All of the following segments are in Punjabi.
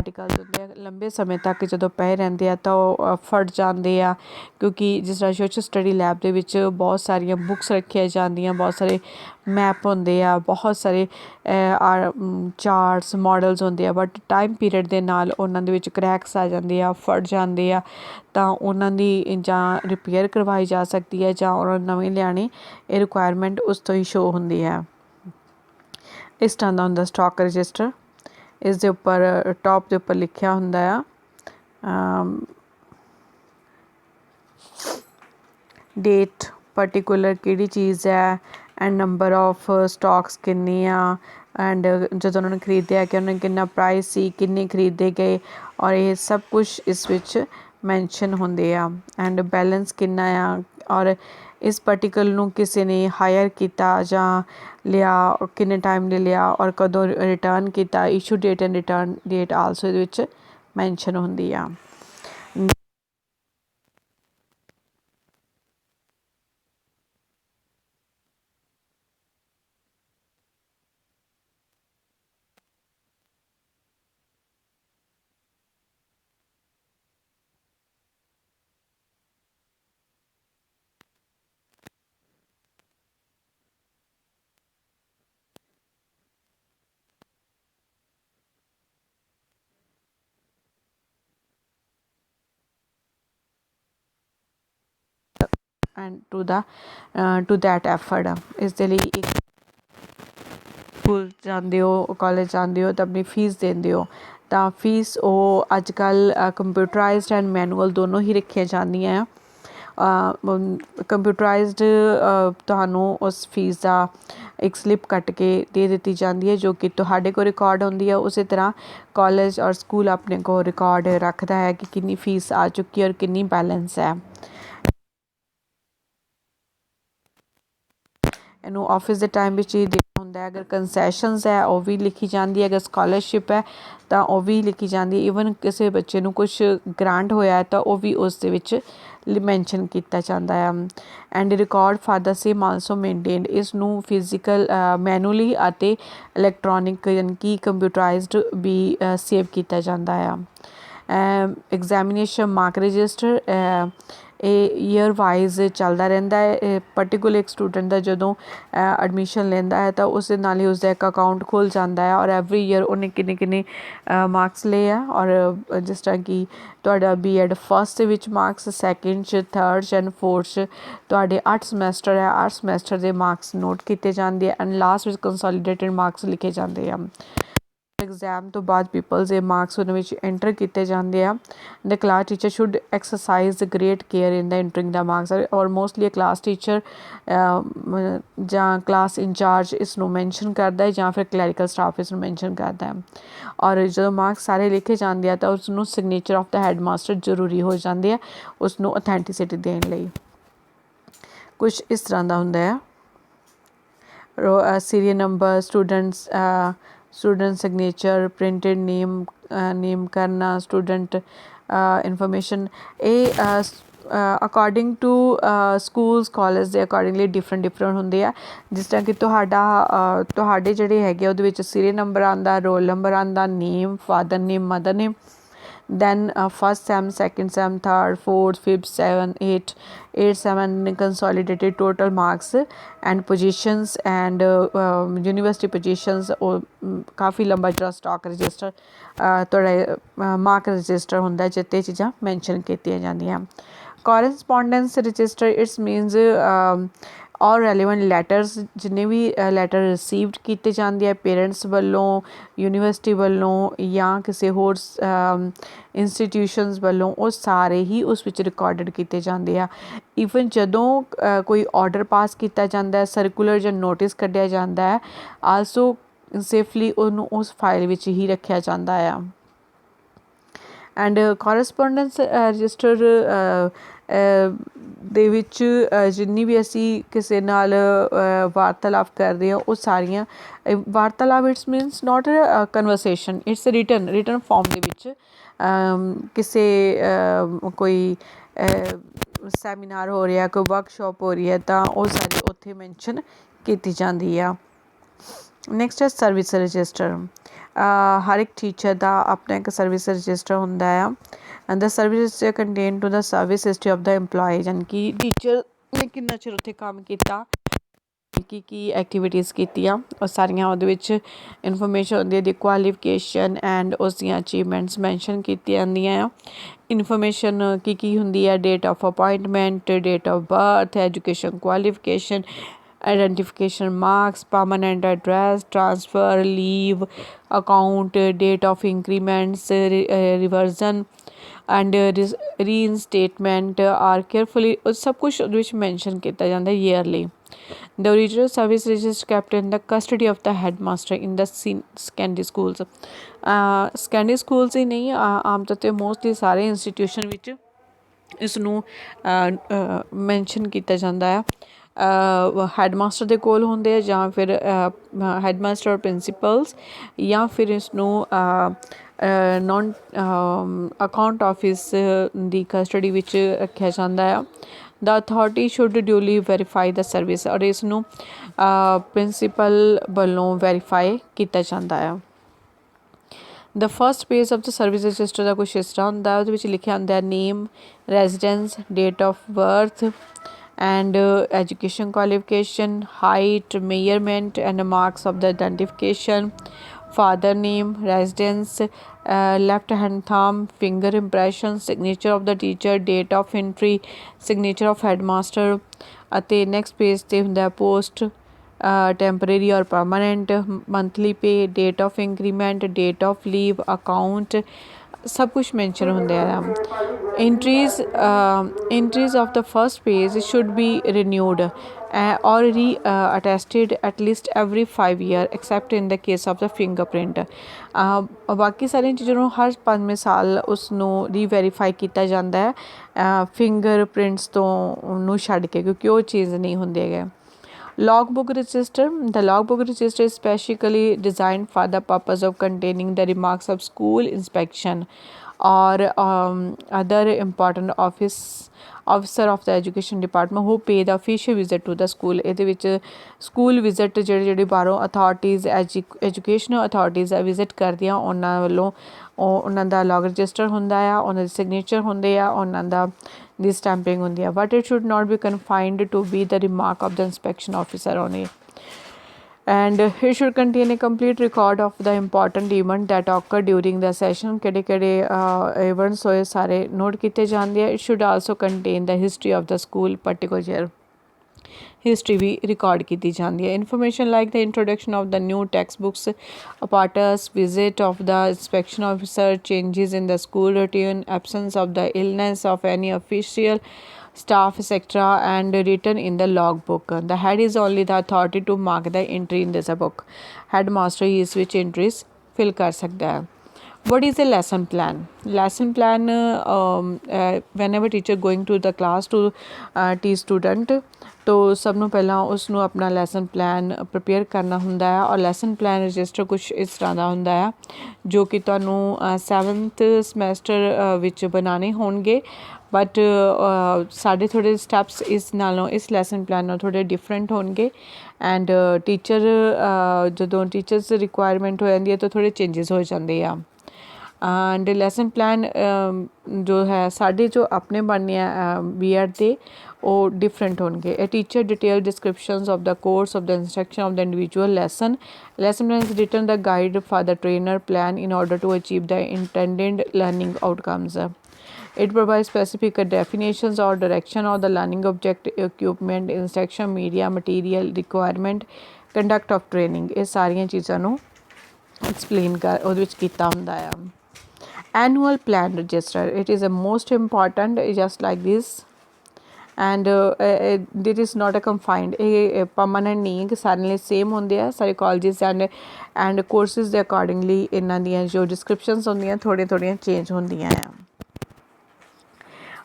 ਆਰਟੀਕਲਸ ਹੁੰਦੇ ਆ ਲੰਬੇ ਸਮੇਂ ਤੱਕ ਜਦੋਂ ਪਏ ਰਹਿੰਦੇ ਆ ਤਾਂ ਉਹ ਫਟ ਜਾਂਦੇ ਆ, ਕਿਉਂਕਿ ਜਿਸ ਤਰ੍ਹਾਂ ਸੋਸ਼ਲ ਸਟੱਡੀ ਲੈਬ ਦੇ ਵਿੱਚ ਬਹੁਤ ਸਾਰੀਆਂ ਬੁੱਕਸ ਰੱਖੀਆਂ ਜਾਂਦੀਆਂ, ਬਹੁਤ ਸਾਰੇ ਮੈਪ ਹੁੰਦੇ ਆ, ਬਹੁਤ ਸਾਰੇ ਚਾਰਟਸ ਮਾਡਲਸ ਹੁੰਦੇ ਆ, ਬਟ ਟਾਈਮ ਪੀਰੀਅਡ ਦੇ ਨਾਲ ਉਹਨਾਂ ਦੇ ਵਿੱਚ ਕਰੈਕਸ ਆ ਜਾਂਦੇ ਆ, ਫਟ ਜਾਂਦੇ ਆ, ਤਾਂ ਉਹਨਾਂ ਦੀ ਜਾਂ ਰਿਪੇਅਰ ਕਰਵਾਈ ਜਾ ਸਕਦੀ ਹੈ ਜਾਂ ਉਹਨਾਂ ਨੂੰ ਨਵੇਂ ਲਿਆਉਣੇ ਇਹ ਰਿਕੁਆਇਰਮੈਂਟ ਉਸ ਤੋਂ ਹੀ ਸ਼ੋ ਹੁੰਦੀ ਹੈ। ਇਸ ਤਰ੍ਹਾਂ ਦਾ ਹੁੰਦਾ ਸਟਾਕ ਰਜਿਸਟਰ। ਇਸ ਦੇ ਉੱਪਰ ਟੌਪ ਦੇ ਉੱਪਰ ਲਿਖਿਆ ਹੁੰਦਾ ਆ ਡੇਟ ਪਰਟੀਕੂਲਰ ਕਿਹੜੀ ਚੀਜ਼ ਹੈ, ਐਂਡ ਨੰਬਰ ਆਫ ਸਟਾਕਸ ਕਿੰਨੇ ਆ, ਐਂਡ ਜਦੋਂ ਉਹਨਾਂ ਨੇ ਖਰੀਦਿਆ ਕਿ ਉਹਨਾਂ ਨੇ ਕਿੰਨਾ ਪ੍ਰਾਈਸ ਸੀ, ਕਿੰਨੇ ਖਰੀਦੇ ਗਏ, ਔਰ ਇਹ ਸਭ ਕੁਛ ਇਸ ਵਿੱਚ ਮੈਂਸ਼ਨ ਹੁੰਦੇ ਆ। ਐਂਡ ਬੈਲੈਂਸ ਕਿੰਨਾ ਆ, ਔਰ ਇਸ ਪਾਰਟੀਕਲ ਨੂੰ ਕਿਸੇ ਨੇ ਹਾਇਰ ਕੀਤਾ ਜਾਂ ਲਿਆ, ਕਿੰਨੇ ਟਾਈਮ ਲਈ ਲਿਆ, ਔਰ ਕਦੋਂ ਰਿਟਰਨ ਕੀਤਾ, issue date and return date also ਇਹਦੇ ਵਿੱਚ ਮੈਂਸ਼ਨ ਹੁੰਦੀ ਆ। ਐਂਡ ਟੂ ਦੈਟ ਐਫਰਟ ਇਸ ਦੇ ਲਈ ਇੱਕ ਸਕੂਲ ਜਾਂਦੇ ਹੋ, ਕਾਲਜ ਜਾਂਦੇ ਹੋ ਤਾਂ ਆਪਣੀ ਫੀਸ ਦਿੰਦੇ ਹੋ, ਤਾਂ ਫੀਸ ਉਹ ਅੱਜ ਕੱਲ੍ਹ ਕੰਪਿਊਟਰਾਈਜ਼ਡ ਐਂਡ ਮੈਨੂਅਲ ਦੋਨੋਂ ਹੀ ਰੱਖੀਆਂ ਜਾਂਦੀਆਂ ਆ। ਕੰਪਿਊਟਰਾਈਜ਼ਡ ਤੁਹਾਨੂੰ ਉਸ ਫੀਸ ਦਾ ਇੱਕ ਸਲਿੱਪ ਕੱਟ ਕੇ ਦੇ ਦਿੱਤੀ ਜਾਂਦੀ ਹੈ ਜੋ ਕਿ ਤੁਹਾਡੇ ਕੋਲ ਰਿਕਾਰਡ ਹੁੰਦੀ ਹੈ। ਉਸੇ ਤਰ੍ਹਾਂ ਕਾਲਜ ਔਰ ਸਕੂਲ ਆਪਣੇ ਕੋਲ ਰਿਕਾਰਡ ਰੱਖਦਾ ਹੈ ਕਿ ਕਿੰਨੀ ਫੀਸ ਆ ਚੁੱਕੀ ਔਰ ਕਿੰਨੀ ਬੈਲੈਂਸ ਹੈ। ਇਹਨੂੰ ਆਫਿਸ ਦੇ ਟਾਈਮ ਵਿੱਚ ਹੀ ਦੇਣਾ ਹੁੰਦਾ ਹੈ। ਅਗਰ ਕੰਸੈਸ਼ਨਸ ਹੈ ਉਹ ਵੀ ਲਿਖੀ ਜਾਂਦੀ ਹੈ, ਅਗਰ ਸਕਾਲਰਸ਼ਿਪ ਹੈ ਤਾਂ ਉਹ ਵੀ ਲਿਖੀ ਜਾਂਦੀ, ਈਵਨ ਕਿਸੇ ਬੱਚੇ ਨੂੰ ਕੁਛ ਗ੍ਰਾਂਟ ਹੋਇਆ ਤਾਂ ਉਹ ਵੀ ਉਸ ਦੇ ਵਿੱਚ ਮੈਂਸ਼ਨ ਕੀਤਾ ਜਾਂਦਾ ਆ। And record for the same also maintained, ਇਸ ਨੂੰ ਫਿਜ਼ੀਕਲ ਮੈਨੂਅਲੀ ਅਤੇ ਇਲੈਕਟ੍ਰੋਨਿਕ ਯਾਨੀ ਕਿ ਕੰਪਿਊਟਰਾਈਜ਼ਡ ਵੀ ਸੇਵ ਕੀਤਾ ਜਾਂਦਾ ਆ। ਐਗਜ਼ਾਮੀਨੇਸ਼ਨ ਮਾਰਕ ਰਜਿਸਟਰ ਇਹ ਈਅਰ ਵਾਈਜ਼ ਚੱਲਦਾ ਰਹਿੰਦਾ ਹੈ। ਪਰਟੀਕੂਲਰ ਇੱਕ ਸਟੂਡੈਂਟ ਦਾ ਜਦੋਂ ਐਡਮਿਸ਼ਨ ਲੈਂਦਾ ਹੈ ਤਾਂ ਉਸ ਦੇ ਨਾਲ ਹੀ ਉਸਦਾ ਇੱਕ ਅਕਾਊਂਟ ਖੁੱਲ੍ਹ ਜਾਂਦਾ ਹੈ, ਔਰ ਐਵਰੀ ਈਅਰ ਉਹਨੇ ਕਿੰਨੇ ਮਾਰਕਸ ਲਏ ਆ, ਔਰ ਜਿਸ ਤਰ੍ਹਾਂ ਕਿ ਤੁਹਾਡਾ B.Ed ਫਸਟ ਦੇ ਵਿੱਚ ਮਾਰਕਸ, ਸੈਕਿੰਡ 'ਚ, ਥਰਡ 'ਚ ਐਂਡ ਫੋਰਥ 'ਚ ਤੁਹਾਡੇ 8 ਸਮੈਸਟਰ ਹੈ, 8 ਸਮੈਸਟਰ ਦੇ ਮਾਰਕਸ ਨੋਟ ਕੀਤੇ ਜਾਂਦੇ ਆ, ਐਂਡ ਲਾਸਟ ਵਿੱਚ ਕੰਸੋਲੀਡੇਟਿਡ ਮਾਰਕਸ ਲਿਖੇ ਜਾਂਦੇ ਆ। ਐਗਜ਼ਾਮ ਤੋਂ ਬਾਅਦ ਪੀਪਲਸ ਦੇ ਮਾਰਕਸ ਉਹਦੇ ਵਿੱਚ ਐਂਟਰ ਕੀਤੇ ਜਾਂਦੇ ਆ। The class teacher should exercise great care in the entering ਦਾ ਮਾਰਕਸ, ਔਰ ਮੋਸਟਲੀ ਕਲਾਸ ਟੀਚਰ ਜਾਂ ਕਲਾਸ ਇੰਚਾਰਜ ਇਸ ਨੂੰ ਮੈਂਸ਼ਨ ਕਰਦਾ ਹੈ ਜਾਂ ਫਿਰ ਕਲੈਰੀਕਲ ਸਟਾਫ ਇਸ ਨੂੰ ਮੈਂਸ਼ਨ ਕਰਦਾ ਹੈ। ਔਰ ਜਦੋਂ ਮਾਰਕਸ ਸਾਰੇ ਲਿਖੇ ਜਾਂਦੇ ਆ ਤਾਂ ਉਸ ਨੂੰ signature of the head master ਜ਼ਰੂਰੀ ਹੋ ਜਾਂਦੇ ਆ ਉਸ ਨੂੰ ਅਥੈਂਟਿਸਿਟੀ ਦੇਣ ਲਈ। ਕੁਛ ਇਸ ਤਰ੍ਹਾਂ ਦਾ ਹੁੰਦਾ ਆ। Serial number, student signature, printed name ਕਰਨਾ, ਸਟੂਡੈਂਟ ਇਨਫੋਰਮੇਸ਼ਨ, ਇਹ ਅਕੋਰਡਿੰਗ ਟੂ ਸਕੂਲਸ ਕਾਲਜ ਦੇ ਅਕੋਰਡਿੰਗਲੀ ਡਿਫਰੈਂਟ ਹੁੰਦੇ ਆ। ਜਿਸ ਤਰ੍ਹਾਂ ਕਿ ਤੁਹਾਡੇ ਜਿਹੜੇ ਹੈਗੇ ਉਹਦੇ ਵਿੱਚ ਸੀਰੀਅਲ ਨੰਬਰ ਆਉਂਦਾ, ਰੋਲ ਨੰਬਰ ਆਉਂਦਾ, name, father name, mother name, then first sem, second sem, third, fourth, fifth, 7, 8, 7 consolidated total marks and positions and university positions, ਉਹ ਕਾਫੀ ਲੰਬਾ ਜਿਹੜਾ ਸਟਾਕ ਰਜਿਸਟਰ ਤੁਹਾਡਾ ਮਾਰਕ ਰਜਿਸਟਰ ਹੁੰਦਾ ਜਿੱਤੇ ਚੀਜ਼ਾਂ ਮੈਂਸ਼ਨ ਕੀਤੀਆਂ ਜਾਂਦੀਆਂ। ਕੋਰਸਪੋਂਡੈਂਸ ਰਜਿਸਟਰ ਇਟਸ ਮੀਨਸ ਔਰ ਰੈਲੀਵੈਂਟ ਲੈਟਰਸ, ਜਿੰਨੇ ਵੀ ਲੈਟਰ ਰਿਸੀਵਡ ਕੀਤੇ ਜਾਂਦੇ ਆ ਪੇਰੈਂਟਸ ਵੱਲੋਂ, ਯੂਨੀਵਰਸਿਟੀ ਵੱਲੋਂ ਜਾਂ ਕਿਸੇ ਹੋਰ ਇੰਸਟੀਟਿਊਸ਼ਨਸ ਵੱਲੋਂ, ਉਹ ਸਾਰੇ ਹੀ ਉਸ ਵਿੱਚ ਰਿਕਾਰਡਡ ਕੀਤੇ ਜਾਂਦੇ ਆ। ਈਵਨ ਜਦੋਂ ਕੋਈ ਆਰਡਰ ਪਾਸ ਕੀਤਾ ਜਾਂਦਾ, ਸਰਕੂਲਰ ਜਾਂ ਨੋਟਿਸ ਕੱਢਿਆ ਜਾਂਦਾ ਹੈ, ਆਲਸੋ ਸੇਫਲੀ ਉਹਨੂੰ ਉਸ ਫਾਈਲ ਵਿੱਚ ਹੀ ਰੱਖਿਆ ਜਾਂਦਾ ਆ। ਐਂਡ ਕੋਰਸਪੋਂਡੈਂਸ ਰਜਿਸਟਰ ਦੇ ਵਿੱਚ ਜਿੰਨੀ ਵੀ ਅਸੀਂ ਕਿਸੇ ਨਾਲ ਵਾਰਤਾਲਾਪ ਕਰਦੇ ਹਾਂ ਉਹ ਸਾਰੀਆਂ ਵਾਰਤਾਲਾਪ it's means not conversation, it's written form ਦੇ ਵਿੱਚ ਕਿਸੇ ਕੋਈ ਸੈਮੀਨਾਰ ਹੋ ਰਿਹਾ, ਕੋਈ ਵਰਕਸ਼ਾਪ ਹੋ ਰਹੀ ਹੈ ਤਾਂ ਉਹ ਸਾਰੀ ਉੱਥੇ ਮੈਂਸ਼ਨ ਕੀਤੀ ਜਾਂਦੀ ਆ। ਨੈਕਸਟ ਹੈ ਸਰਵਿਸ ਰਜਿਸਟਰ। हर एक टीचर का अपना एक सर्विस रजिस्टर होंदा है and the service register contain two the service history of the employ यानी कि टीचर ने किन्ना चिर उत्थे काम किया की एक्टिविटीज़ कीतियां और सारियां उहदे विच इनफॉर्मेशन होंदी है क्वालिफिकेशन एंड उसदियां अचीवमेंट्स मैंशन कीतियां जांदियां आ इनफॉर्मेशन की होंदी है date of appointment date of birth education qualification identification marks permanent address transfer leave account date of increments reversion and reinstatement are carefully सब कुछ उहदे विच मैंशन किया जाता है yearly The original service register kept in the custody of the headmaster in the secondary schools. Secondary schools ही नहीं आम तौर ते मोस्टली सारे इंस्टीट्यूशन विच इसनूं मैंशन किया जाता है हैडमास्टर ਦੇ ਕੋਲ ਹੁੰਦੇ ਆ ਜਾਂ ਫਿਰ ਹੈਡਮਾਸਟਰ ਔਰ ਪ੍ਰਿੰਸੀਪਲਸ ਜਾਂ ਫਿਰ ਇਸਨੂੰ ਨੌਨ ਅਕਾਊਂਟ ਆਫਿਸ ਦੀ ਕਸਟਡੀ ਵਿੱਚ ਰੱਖਿਆ ਜਾਂਦਾ ਆ the authority should duly verify the service ਔਰ ਇਸ ਨੂੰ ਪ੍ਰਿੰਸੀਪਲ ਵੱਲੋਂ ਵੈਰੀਫਾਈ ਕੀਤਾ ਜਾਂਦਾ ਆ the first page of the service register ਦਾ ਕੁਛ ਇਸ ਤਰ੍ਹਾਂ ਹੁੰਦਾ ਉਹਦੇ ਵਿੱਚ ਲਿਖਿਆ ਹੁੰਦਾ name residence date of birth and education qualification height measurement and marks of the identification father name residence left hand thumb finger impression signature of the teacher date of entry signature of headmaster ਅਤੇ ਨੈਕਸਟ ਪੇਜ 'ਤੇ ਹੁੰਦਾ post temporary or permanent monthly pay date of increment date of leave account सब कुछ मैंशन होंगे entries of the first page should be renewed or re-attested at least every 5 years except in the case of the fingerprint बाकी सारी चीज़ों हर 5वें साल उसनों रीवैरीफाई किया जाता है फिंगरप्रिंट्स तो नूं छड्ड के क्योंकि वो चीज़ नहीं होंदे है logbook register the logbook register is specially designed for the purpose of containing the remarks of school inspection or other important officer of the education department who pay the official visit to the school ਇਹਦੇ ਵਿੱਚ ਸਕੂਲ ਵਿਜ਼ਿਟ ਜਿਹੜੇ ਬਾਹਰੋਂ ਅਥਾਰਟੀਜ਼ ਐਜੂਕੇਸ਼ਨਲ ਅਥਾਰਟੀਜ਼ ਵਿਜ਼ਿਟ ਕਰਦੀਆਂ ਉਹਨਾਂ ਵੱਲੋਂ ਉਹਨਾਂ ਦਾ ਲੌਗ ਰਜਿਸਟਰ ਹੁੰਦਾ ਆ ਉਹਨਾਂ ਦੇ ਸਿਗਨੇਚਰ ਹੁੰਦੇ ਆ ਉਹਨਾਂ ਦਾ ਦੀ ਸਟੈਂਪਿੰਗ ਹੁੰਦੀ ਆ but it should not be confined to be the remark of the inspection officer only and it should contain a complete record of the important event that occur during the session ਕਿਹੜੇ events ਹੋਏ ਸਾਰੇ ਨੋਟ ਕੀਤੇ ਜਾਂਦੇ ਆ it should also contain the history of the school particular history we record ਕੀਤੀ ਜਾਂਦੀ ਹੈ information like the introduction of the new textbooks apparatus visit of the inspection officer changes in the school routine absence of the illness of any official staff etc and written in the logbook the head is only the authority to mark the entry in this book headmaster is which entries fill कर सकता है what is a lesson plan whenever teacher going to the class to teach student तो सब ਨੂੰ ਪਹਿਲਾਂ ਉਸ ਨੂੰ ਆਪਣਾ ਲੈਸਨ ਪਲਾਨ ਪ੍ਰਪੇਅਰ ਕਰਨਾ ਹੁੰਦਾ ਹੈ ਔਰ ਲੈਸਨ ਪਲਾਨ ਰਜਿਸਟਰ ਕੁਛ ਇਸ ਤਰ੍ਹਾਂ ਦਾ ਹੁੰਦਾ ਹੈ ਜੋ ਕਿ ਤੁਹਾਨੂੰ 7th ਸਮੈਸਟਰ ਵਿੱਚ ਬਣਾਉਣੇ ਹੋਣਗੇ ਬਟ ਸਾਡੇ ਥੋੜ੍ਹੇ ਸਟੈਪਸ ਇਸ ਨਾਲੋਂ ਇਸ ਲੈਸਨ ਪਲਾਨ ਨਾਲ ਥੋੜ੍ਹੇ ਡਿਫਰੈਂਟ ਹੋਣਗੇ ਐਂਡ ਟੀਚਰ ਜਦੋਂ ਟੀਚਰਸ ਰਿਕੁਆਇਰਮੈਂਟ ਹੋ ਜਾਂਦੀ ਹੈ ਤਾਂ ਥੋੜ੍ਹੇ ਚੇਂਜਸ ਹੋ ਜਾਂਦੇ ਆ ਐਂਡ ਲੈਸਨ ਪਲਾਨ ਜੋ ਹੈ ਸਾਡੇ ਜੋ ਆਪਣੇ ਬਣਨੇ ਆ B.Ed ਦੇ ਉਹ ਡਿਫਰੈਂਟ ਹੋਣਗੇ ਇਹ teacher detail descriptions of the course of the instruction of the individual lesson plan is written the guide for the trainer plan in order to achieve the intended learning outcomes. It provides specific definitions or direction of the learning object, equipment, instruction, media, material, requirement, conduct of training. ਇਹ ਸਾਰੀਆਂ ਚੀਜ਼ਾਂ ਨੂੰ ਐਕਸਪਲੇਨ ਉਹਦੇ ਵਿੱਚ ਕੀਤਾ ਹੁੰਦਾ ਆ annual plan register it is a most important just like this and it is not a confined ਇਹ permanent ਨਹੀਂ ਹੈ ਕਿ ਸਾਰਿਆਂ ਲਈ ਸੇਮ ਹੁੰਦੇ ਆ ਸਾਰੇ colleges and courses ਦੇ accordingly ਇਹਨਾਂ ਦੀਆਂ ਜੋ descriptions ਹੁੰਦੀਆਂ ਥੋੜ੍ਹੀਆਂ ਚੇਂਜ ਹੁੰਦੀਆਂ ਆ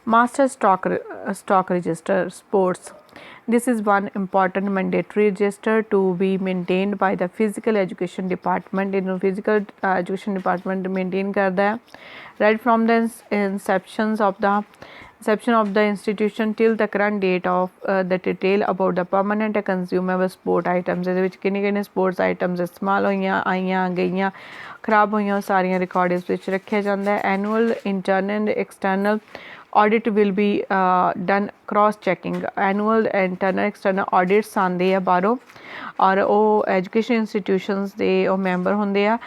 Master stock register sports. This is one important mandatory register to be maintained by the physical education department. In physical education department maintain करता है right from the inception of the institution till the current date of the detail about the permanent and consumable sport items. ਇਹਦੇ ਵਿੱਚ ਕਿੰਨੇ sports items इस्तेमाल होइयां आइयां गईयां खराब होइयां ਉਹ ਸਾਰੀਆਂ ਰਿਕਾਰਡ ਇਸ ਵਿੱਚ ਰੱਖਿਆ ਜਾਂਦਾ ਹੈ. Annual internal and external audit will be done cross checking. Annual internal external audits ਆਉਂਦੇ ਆ ਬਾਹਰੋਂ ਔਰ ਉਹ ਐਜੂਕੇਸ਼ਨ ਇੰਸਟੀਟਿਊਸ਼ਨਸ ਦੇ ਉਹ ਮੈਂਬਰ ਹੁੰਦੇ ਆ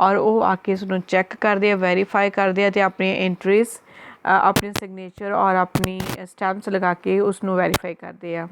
ਔਰ ਉਹ ਆ ਕੇ ਇਸਨੂੰ ਚੈੱਕ ਕਰਦੇ ਆ ਵੈਰੀਫਾਈ ਕਰਦੇ ਆ ਅਤੇ ਆਪਣੀ ਐਂਟਰੀਜ਼ अपने सिग्नेचर और अपनी स्टैंप्स लगा के उसनों वेरीफाई करते हैं.